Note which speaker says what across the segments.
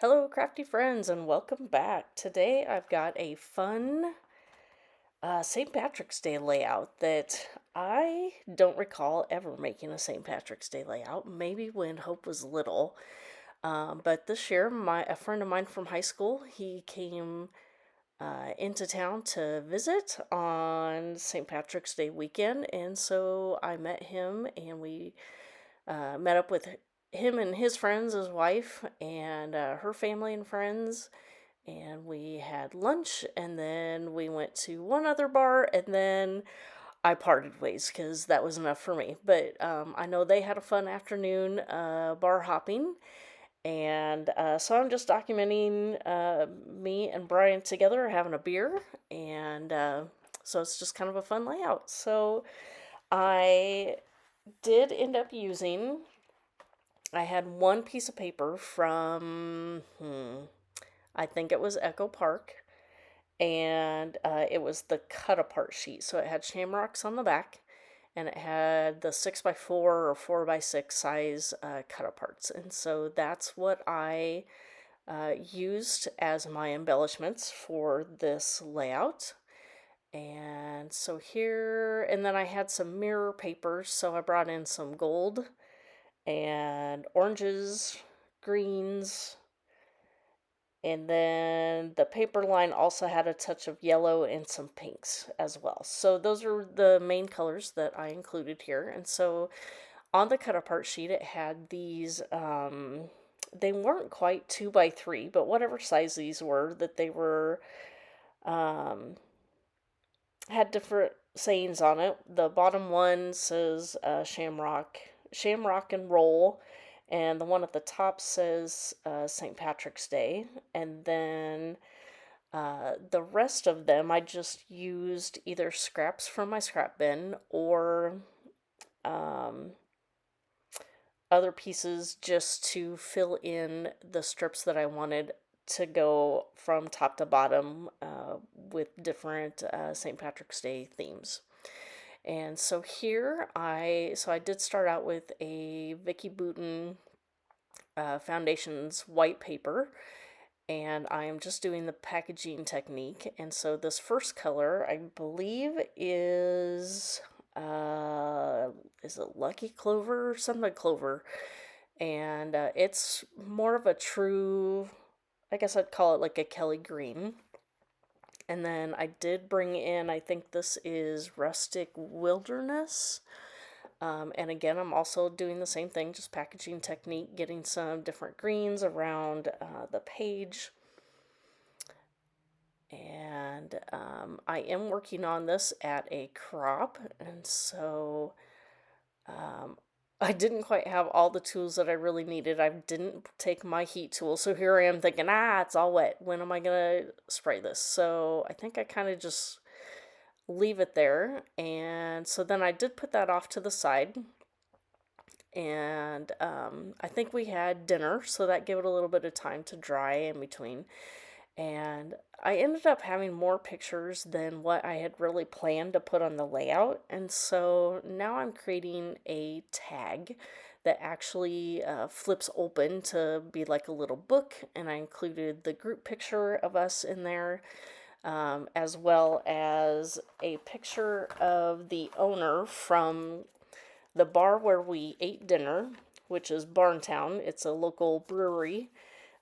Speaker 1: Hello, crafty friends, and welcome back. Today I've got a fun St. Patrick's Day layout that I don't recall ever making a St. Patrick's Day layout. Maybe when Hope was little, but this year, a friend of mine from high school, he came into town to visit on St. Patrick's Day weekend, and so I met him, and we met up with him and his friends, his wife, and her family and friends, and we had lunch, and then we went to one other bar, and then I parted ways because that was enough for me. But I know they had a fun afternoon bar hopping, and so I'm just documenting me and Brian together having a beer, and so it's just kind of a fun layout. So I did end up using, I had one piece of paper from, I think it was Echo Park, and it was the cut apart sheet. So it had shamrocks on the back, and it had the 6x4 or 4x6 size cut aparts. And so that's what I used as my embellishments for this layout. And so here, and then I had some mirror papers, so I brought in some gold and oranges, greens, and then the paper line also had a touch of yellow and some pinks as well. So those are the main colors that I included here. And so on the cut apart sheet, it had these, they weren't quite 2x3, but whatever size these were, that they were, had different sayings on it. The bottom one says shamrock and roll, and the one at the top says St. Patrick's Day. And then the rest of them, I just used either scraps from my scrap bin or um, other pieces just to fill in the strips that I wanted to go from top to bottom with different St. Patrick's Day themes. And so here I did start out with a Vicki Bouton Foundations white paper, and I am just doing the packaging technique. And so this first color, I believe, is it Lucky Clover or something clover, and it's more of a true, I guess I'd call it like a Kelly green. And then I did bring in, I think this is Rustic Wilderness. And again, I'm also doing the same thing, just packaging technique, getting some different greens around the page. And I am working on this at a crop, and so I didn't quite have all the tools that I really needed. I didn't take my heat tool, so here I am thinking, it's all wet. When am I gonna spray this? So I think I kind of just leave it there. And so then I did put that off to the side. And I think we had dinner, so that gave it a little bit of time to dry in between. And I ended up having more pictures than what I had really planned to put on the layout. And so now I'm creating a tag that actually flips open to be like a little book. And I included the group picture of us in there, as well as a picture of the owner from the bar where we ate dinner, which is Barntown. It's a local brewery.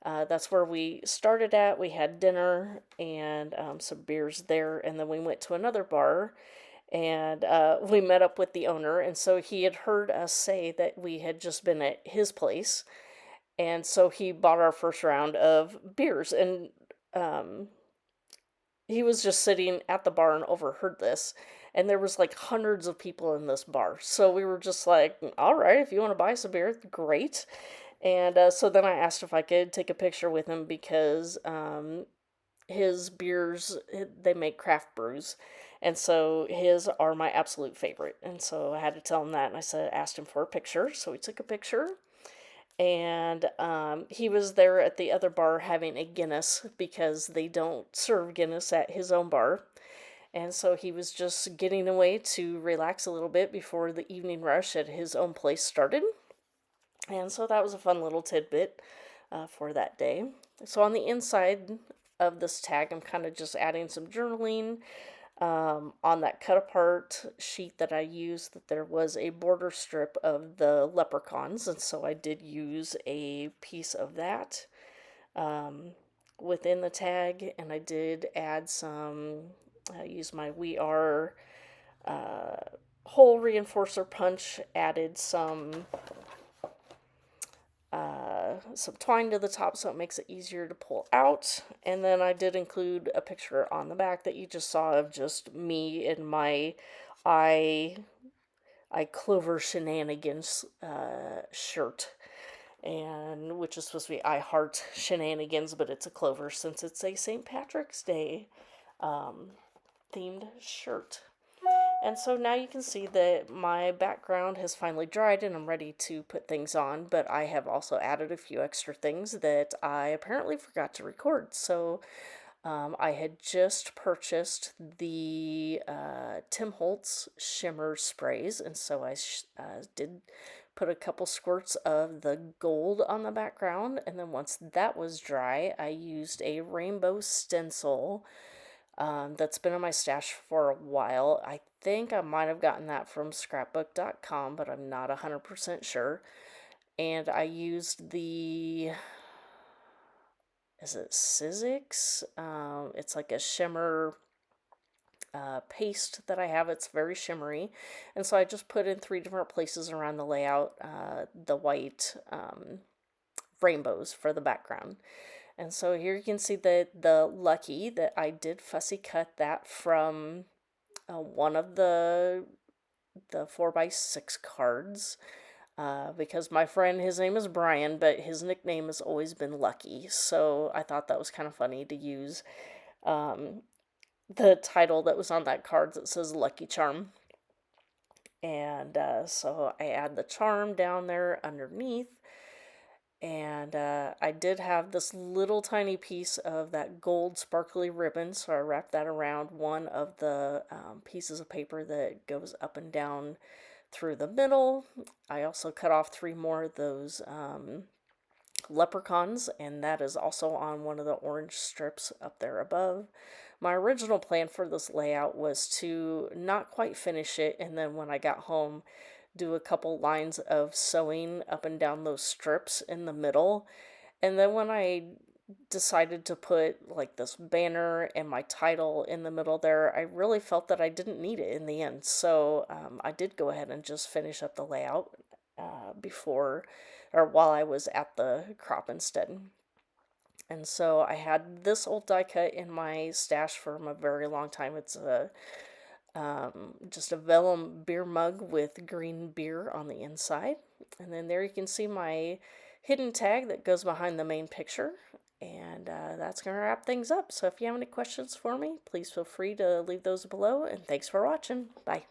Speaker 1: That's where we started at. We had dinner and some beers there, and then we went to another bar, and we met up with the owner. And so he had heard us say that we had just been at his place, and so he bought our first round of beers. And he was just sitting at the bar and overheard this, and there was like hundreds of people in this bar. So we were just like, all right, if you want to buy some beer, great. And so then I asked if I could take a picture with him because his beers, they make craft brews. And so his are my absolute favorite. And so I had to tell him that. And asked him for a picture. So we took a picture. And he was there at the other bar having a Guinness because they don't serve Guinness at his own bar. And so he was just getting away to relax a little bit before the evening rush at his own place started. And so that was a fun little tidbit. for that day. So on the inside of this tag, I'm kind of just adding some journaling. On that cut apart sheet that I used, that there was a border strip of the leprechauns, and so I did use a piece of that within the tag, and I did add some, use my We Are hole reinforcer punch, added some twine to the top so it makes it easier to pull out. And then I did include a picture on the back that you just saw of just me in my I clover shenanigans shirt, and which is supposed to be I heart shenanigans, but it's a clover since it's a St. Patrick's Day themed shirt. And so now you can see that my background has finally dried and I'm ready to put things on, but I have also added a few extra things that I apparently forgot to record. So I had just purchased the Tim Holtz shimmer sprays, and so I did put a couple squirts of the gold on the background, and then once that was dry, I used a rainbow stencil that's been in my stash for a while. I think I might have gotten that from scrapbook.com, but I'm not 100% sure. And I used the, is it Sizzix? It's like a shimmer paste that I have. It's very shimmery. And so I just put in 3 different places around the layout the white rainbows for the background. And so here you can see the Lucky that I did fussy cut that from one of the 4x6 cards, because my friend, his name is Brian, but his nickname has always been Lucky. So I thought that was kind of funny to use the title that was on that card that says Lucky Charm. And so I add the charm down there underneath. And I did have this little tiny piece of that gold sparkly ribbon, so I wrapped that around one of the pieces of paper that goes up and down through the middle. I also cut off 3 more of those leprechauns, and that is also on one of the orange strips up there above. My original plan for this layout was to not quite finish it, and then when I got home, do a couple lines of sewing up and down those strips in the middle. And then when I decided to put like this banner and my title in the middle there, I really felt that I didn't need it in the end. So I did go ahead and just finish up the layout before or while I was at the crop instead. And so I had this old die cut in my stash for a very long time. It's a just a vellum beer mug with green beer on the inside. And then there you can see my hidden tag that goes behind the main picture. And that's going to wrap things up. So if you have any questions for me, please feel free to leave those below. And thanks for watching. Bye.